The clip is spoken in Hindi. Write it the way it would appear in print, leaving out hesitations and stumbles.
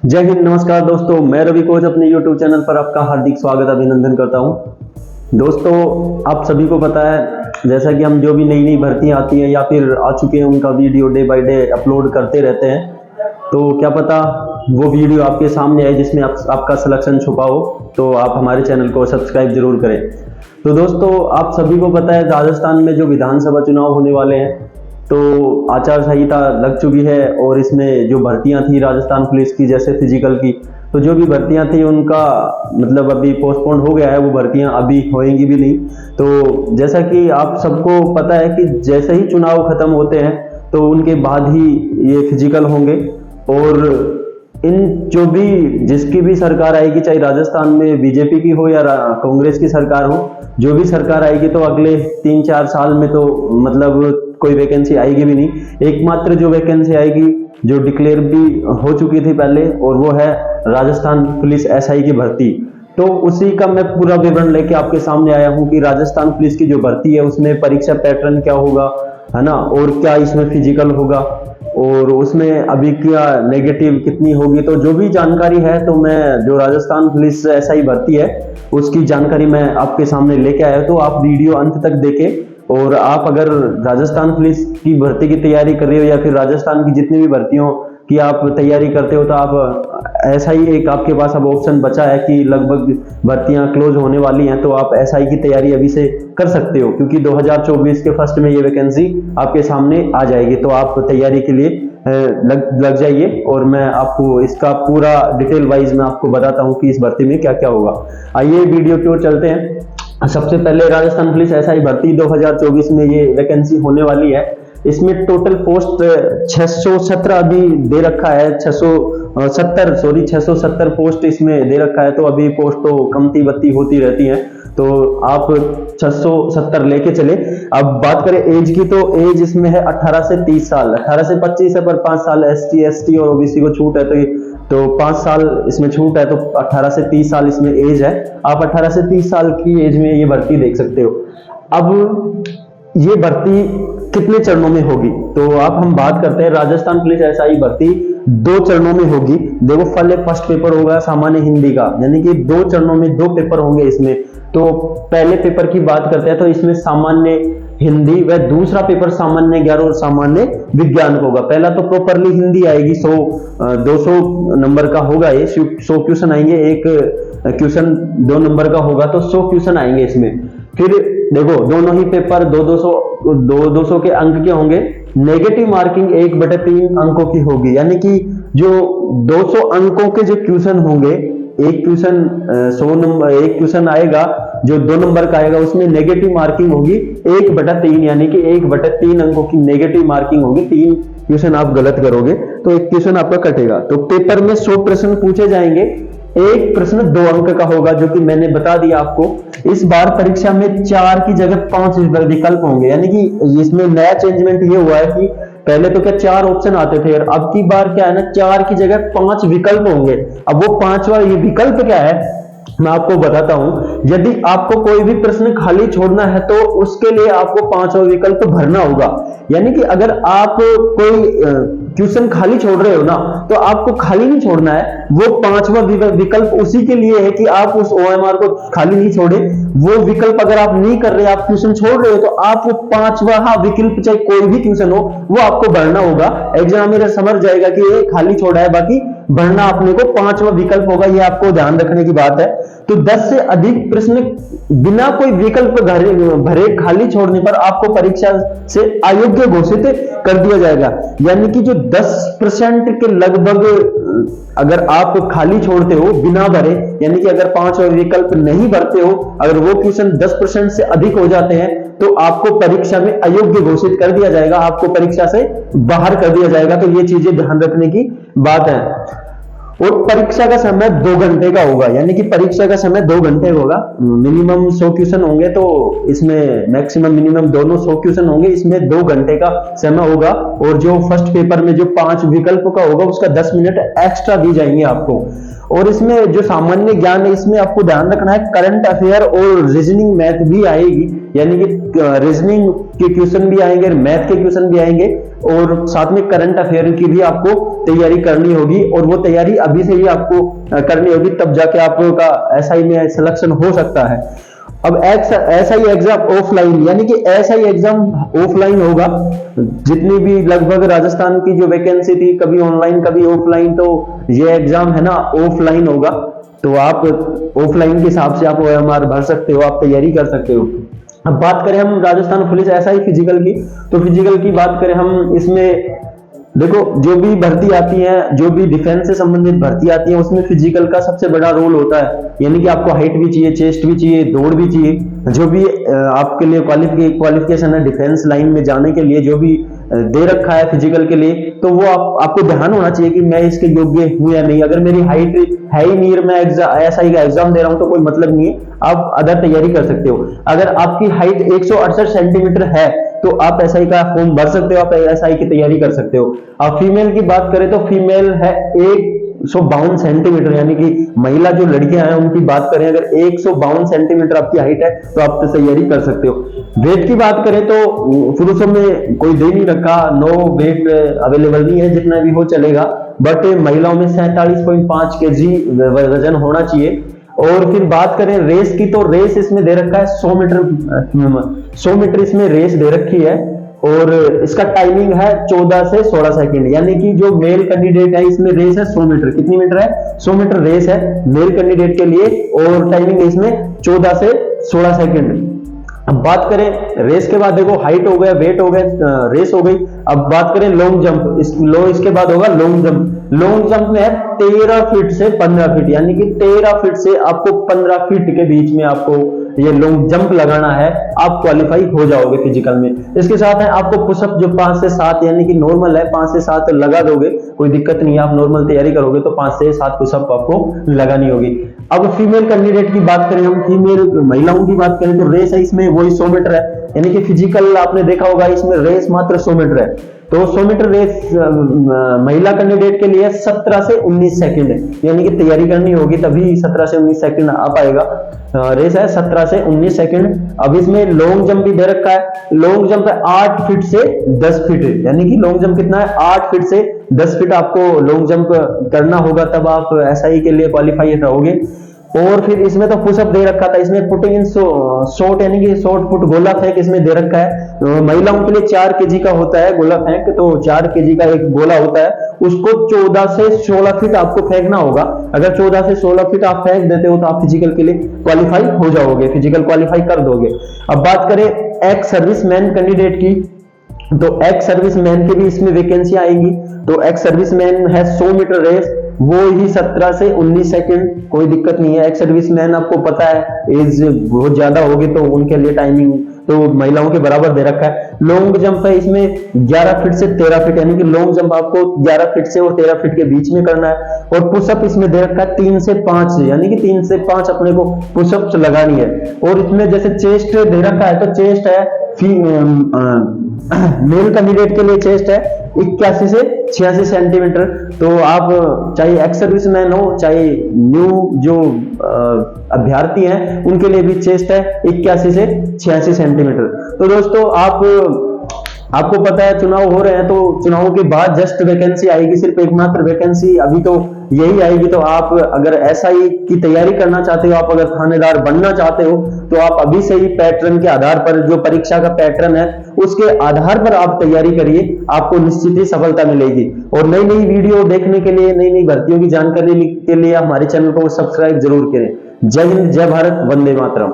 जय हिंद। नमस्कार दोस्तों, मैं रवि कोच अपने YouTube चैनल पर आपका हार्दिक स्वागत अभिनंदन करता हूं। दोस्तों, आप सभी को पता है जैसा कि हम जो भी नई नई भर्तियां आती हैं या फिर आ चुके हैं उनका video day by day upload करते रहते हैं। तो क्या पता वो वीडियो आपके सामने आए जिसमें आपका सिलेक्शन छुपा हो, तो आप हमारे चैनल को सब्सक्राइब जरूर करें। तो दोस्तों, आप सभी को पता है राजस्थान में जो विधानसभा चुनाव होने वाले हैं, तो आचार संहिता लग चुकी है और इसमें जो भर्तियां थी राजस्थान पुलिस की, जैसे फिजिकल की, तो जो भी भर्तियां थी उनका मतलब अभी पोस्टपोन हो गया है, वो भर्तियां अभी होएंगी भी नहीं। तो जैसा कि आप सबको पता है कि जैसे ही चुनाव खत्म होते हैं तो उनके बाद ही ये फिजिकल होंगे। और इन जो भी जिसकी भी सरकार आएगी, चाहे राजस्थान में बीजेपी की हो या कांग्रेस की सरकार हो, जो भी सरकार आएगी, तो अगले 3-4 साल में तो मतलब कोई वैकेंसी आएगी भी नहीं। एकमात्र जो वैकेंसी आएगी जो डिक्लेयर भी हो चुकी थी पहले, और वो है राजस्थान पुलिस एसआई की भर्ती। तो उसी का मैं पूरा विवरण लेके आपके सामने आया हूं कि राजस्थान पुलिस की जो भर्ती है उसमें परीक्षा पैटर्न क्या होगा, है ना, और क्या इसमें फिजिकल होगा, और उसमें अभी क्या नेगेटिव कितनी होगी। तो जो भी जानकारी है, तो मैं जो राजस्थान पुलिस एसआई भर्ती है उसकी जानकारी मैं आपके सामने लेके आया। तो आप वीडियो अंत तक देखें, और आप अगर राजस्थान पुलिस की भर्ती की तैयारी कर रहे हो या फिर राजस्थान की जितनी भी भर्तियों की आप तैयारी करते हो, तो आप ऐसा ही एक आपके पास अब ऑप्शन बचा है कि लगभग भर्तियां क्लोज होने वाली हैं, तो आप एसआई की तैयारी अभी से कर सकते हो, क्योंकि 2024 के फर्स्ट में ये वैकेंसी आपके सामने आ जाएगी। तो आप तैयारी के लिए लग जाइए, और मैं आपको इसका पूरा डिटेल वाइज मैं आपको बताता हूँ कि इस भर्ती में क्या क्या होगा। आइए वीडियो की ओर चलते हैं। सबसे पहले राजस्थान पुलिस एसआई भर्ती 2024 में ये वैकेंसी होने वाली है। इसमें टोटल पोस्ट 617 अभी दे रखा है, 670 पोस्ट इसमें दे रखा है। तो अभी पोस्ट तो कमती बत्ती होती रहती है, तो आप 670 लेके चले। अब बात करें एज की, तो एज इसमें है 18 से 30 साल। 18 से 25 है, पर 5 साल एसटी, एसटी और ओबीसी को छूट है, तो 5 साल इसमें छूट है, तो 18 से 30 साल इसमें एज है। आप 18 से 30 साल की एज में ये भर्ती देख सकते हो। अब ये भर्ती कितने चरणों में होगी, तो आप हम बात करते हैं राजस्थान पुलिस एसआई भर्ती 2 चरणों में होगी। देखो, पहले फर्स्ट पेपर होगा सामान्य हिंदी का, यानी कि 2 चरणों में 2 पेपर होंगे इसमें। तो पहले पेपर की बात करते हैं तो इसमें सामान्य हिंदी व दूसरा पेपर सामान्य ज्ञान और सामान्य विज्ञान होगा। पहला तो प्रॉपरली हिंदी आएगी, 200 नंबर का होगा ये, 100 क्वेश्चन आएंगे। एक क्वेश्चन 2 नंबर का होगा, तो 100 क्वेश्चन आएंगे इसमें। फिर देखो, दोनों ही पेपर 200 के अंक के होंगे। नेगेटिव मार्किंग 1/3 अंकों की होगी, यानी कि जो 200 अंकों के जो क्वेश्चन होंगे, एक क्वेश्चन 100 नंबर, एक क्वेश्चन आएगा जो 2 नंबर का आएगा, उसमें नेगेटिव मार्किंग होगी 1/3, यानी कि 1/3 अंकों की नेगेटिव मार्किंग होगी। 3 क्वेश्चन आप गलत करोगे तो एक क्वेश्चन आपका कटेगा। तो पेपर में 100 प्रश्न पूछे जाएंगे, एक प्रश्न 2 अंक का होगा, जो कि मैंने बता दिया आपको। इस बार परीक्षा में 4 की जगह 5 विकल्प होंगे, यानी कि इसमें नया चेंजमेंट ये हुआ है कि पहले तो क्या 4 ऑप्शन आते थे, और अब की बार क्या है ना, 4 की जगह 5 विकल्प होंगे। अब वो 5वां ये विकल्प क्या है मैं आपको बताता हूं। यदि आपको कोई भी प्रश्न खाली छोड़ना है तो उसके लिए आपको 5वां विकल्प भरना होगा। यानी कि अगर आप कोई क्वेश्चन खाली छोड़ रहे हो ना, तो आपको खाली नहीं छोड़ना है, वो 5वां विकल्प उसी के लिए है कि आप उस ओएमआर को खाली नहीं छोड़े। वो विकल्प अगर आप नहीं कर रहे, आप क्वेश्चन छोड़ रहे हो, तो आप वो 5वां विकल्प, चाहे कोई भी क्वेश्चन हो, वो आपको भरना होगा। एग्जामिनर समझ जाएगा कि ये खाली छोड़ा है, बाकी भरना अपने को 5वां विकल्प होगा। ये आपको ध्यान रखने की बात है। तो 10 से अधिक प्रश्न बिना कोई विकल्प भरे खाली छोड़ने पर आपको परीक्षा से अयोग्य घोषित कर दिया जाएगा। यानी कि जो 10% के लगभग अगर आप खाली छोड़ते हो बिना भरे, यानी कि अगर 5वां विकल्प नहीं भरते हो, अगर वो क्वेश्चन 10% से अधिक हो जाते हैं, तो आपको परीक्षा में अयोग्य घोषित कर दिया जाएगा, आपको परीक्षा से बाहर कर दिया जाएगा। तो ये चीजें ध्यान रखने की बात है। और परीक्षा का समय 2 घंटे का होगा, यानी कि परीक्षा का समय 2 घंटे होगा। मिनिमम 100 क्वेश्चन होंगे, तो इसमें मैक्सिमम मिनिमम दोनों 100 क्वेश्चन होंगे, इसमें 2 घंटे का समय होगा। और जो फर्स्ट पेपर में जो 5 विकल्प का होगा, उसका 10 मिनट एक्स्ट्रा दी जाएंगे आपको। और इसमें जो सामान्य ज्ञान है इसमें आपको ध्यान रखना है, करंट अफेयर और रीजनिंग मैथ भी आएगी, यानी कि रीजनिंग के क्वेश्चन भी आएंगे, मैथ के क्वेश्चन भी आएंगे, और साथ में करंट अफेयर की भी आपको तैयारी करनी होगी, और वो तैयारी अभी से ही आपको करनी होगी, तब जाके आपका एसआई में सिलेक्शन हो सकता है। अब एसआई एग्जाम ऑफलाइन, यानी कि एसआई एग्जाम ऑफलाइन होगा। जितनी भी लगभग राजस्थान की जो वैकेंसी थी, कभी ऑनलाइन कभी ऑफलाइन, तो ये एग्जाम है ना ऑफलाइन होगा। तो आप ऑफलाइन के हिसाब से आप ओएमआर भर सकते हो, आप तैयारी कर सकते हो। अब बात करें हम राजस्थान पुलिस एसआई फिजिकल की, तो फिजिकल की बात करें हम, इसमें देखो जो भी भर्ती आती है, जो भी डिफेंस से संबंधित भर्ती आती है, उसमें फिजिकल का सबसे बड़ा रोल होता है, यानी कि आपको हाइट भी चाहिए, चेस्ट भी चाहिए, दौड़ भी चाहिए। जो भी आपके लिए क्वालिफिकेशन है डिफेंस लाइन में जाने के लिए, जो भी दे रखा है फिजिकल के लिए, तो वो आपको ध्यान होना चाहिए कि मैं इसके योग्य हूं या नहीं। अगर मेरी हाइट है ही नहीं, मैं एसआई का एग्जाम दे रहा हूं तो कोई मतलब नहीं है, आप अदर तैयारी कर सकते हो। अगर आपकी हाइट 168 सेंटीमीटर है तो आप एसआई का फॉर्म भर सकते हो, आप एसआई की तैयारी कर सकते हो। अब फीमेल की बात करें तो फीमेल है 152 सेंटीमीटर, यानी कि महिला जो लड़कियां हैं उनकी बात करें, अगर 152 सेंटीमीटर आपकी हाइट है तो आप तैयारी कर सकते हो। वेट की बात करें तो पुरुषों में कोई दे नहीं रखा, नो वेट अवेलेबल नहीं है, जितना भी हो चलेगा, बट महिलाओं में 47.5 kg वजन होना चाहिए। और फिर बात करें रेस की, तो रेस इसमें दे रखा है 100 मीटर इसमें रेस दे रखी है, और इसका टाइमिंग है 14 से 16 सेकंड, यानी कि जो मेल कैंडिडेट है इसमें रेस है 100 मीटर। कितनी मीटर है? 100 मीटर रेस है मेल कैंडिडेट के लिए, और टाइमिंग है इसमें 14 से 16 सेकंड। अब बात करें रेस के बाद, देखो हाइट हो गया, वेट हो गया, रेस हो गई। अब बात करें लॉन्ग जंप, इसके बाद होगा लॉन्ग जंप। लॉन्ग जंप में है 13 फीट से 15 फीट, यानी कि 13 फीट से आपको 15 फीट के बीच में आपको ये लॉन्ग जंप लगाना है, आप क्वालिफाई हो जाओगे फिजिकल में। इसके साथ है आपको पुशअप जो 5 से 7, यानी कि नॉर्मल है 5 से 7 लगा दोगे, कोई दिक्कत नहीं है, आप नॉर्मल तैयारी करोगे तो 5 से 7 पुशअप आपको लगानी होगी। अब फीमेल कैंडिडेट की बात करें हम, फीमेल महिलाओं की बात करें तो रेस है इसमें वही 100 मीटर है, यानी कि फिजिकल आपने देखा होगा इसमें रेस मात्र 100 मीटर है। तो 100 मीटर रेस महिला कैंडिडेट के लिए 17 से 19 सेकंड है, यानी कि तैयारी करनी होगी तभी 17 से 19 सेकंड आ पाएगा। रेस है 17 से 19 सेकंड। अब इसमें लॉन्ग जंप भी दे रखा है, लॉन्ग जंप है 8 फीट से 10 फीट, यानी कि लॉन्ग जंप कितना है 8 फीट से 10 फीट आपको लॉन्ग जंप करना होगा, तब आप एसआई के लिए क्वालिफाई रहोगे। और फिर इसमें तो पुशअप दे रखा था, इसमें पुटिंग इन शॉट, यानी कि शॉर्ट पुट गोला फेंक इसमें दे रखा है। महिलाओं के लिए 4 kg का होता है गोला फेंक, तो 4 kg का एक गोला होता है, उसको 14 से 16 फीट आपको फेंकना होगा। अगर 14 से 16 फीट आप फेंक देते हो तो आप फिजिकल के लिए क्वालिफाई हो जाओगे, फिजिकल क्वालिफाई कर दोगे। अब बात करें एक्स सर्विसमैन कैंडिडेट की, तो एक्स सर्विसमैन की भी इसमें वैकेंसी आएगी। तो एक्स सर्विसमैन है 100 मीटर रेस, वो ही 17 से 19 सेकंड, कोई दिक्कत नहीं है। एक्स सर्विसमैन आपको पता है एज बहुत ज्यादा होगी तो उनके लिए टाइमिंग तो महिलाओं के बराबर दे रखा है। लॉन्ग जंप है इसमें 11 फीट से 13 फीट, यानी कि लॉन्ग जंप आपको 11 फीट से और 13 फीट के बीच में करना है। और पुशअप इसमें दे रखा है 3 से 5, यानी कि 3 से 5 अपने को पुशअप लगानी है। और इसमें जैसे चेस्ट दे रखा है, तो चेस्ट है मेल कैंडिडेट के लिए चेस्ट है 81 से 86 सेंटीमीटर। तो आप चाहे एक्स सर्विसमैन हो चाहे न्यू जो अभ्यर्थी हैं उनके लिए भी चेस्ट है 81 से 86 सेंटीमीटर। तो दोस्तों आपको पता है चुनाव हो रहे हैं, तो चुनाव के बाद जस्ट वैकेंसी आएगी, सिर्फ एकमात्र वैकेंसी अभी तो यही आएगी। तो आप अगर एसआई की तैयारी करना चाहते हो, आप अगर थानेदार बनना चाहते हो, तो आप अभी से ही पैटर्न के आधार पर, जो परीक्षा का पैटर्न है उसके आधार पर आप तैयारी करिए, आपको निश्चित ही सफलता मिलेगी। और नई नई वीडियो देखने के लिए, नई नई भर्तियों की जानकारी के लिए हमारे चैनल को सब्सक्राइब जरूर करें। जय हिंद, जय भारत, वंदे मातरम।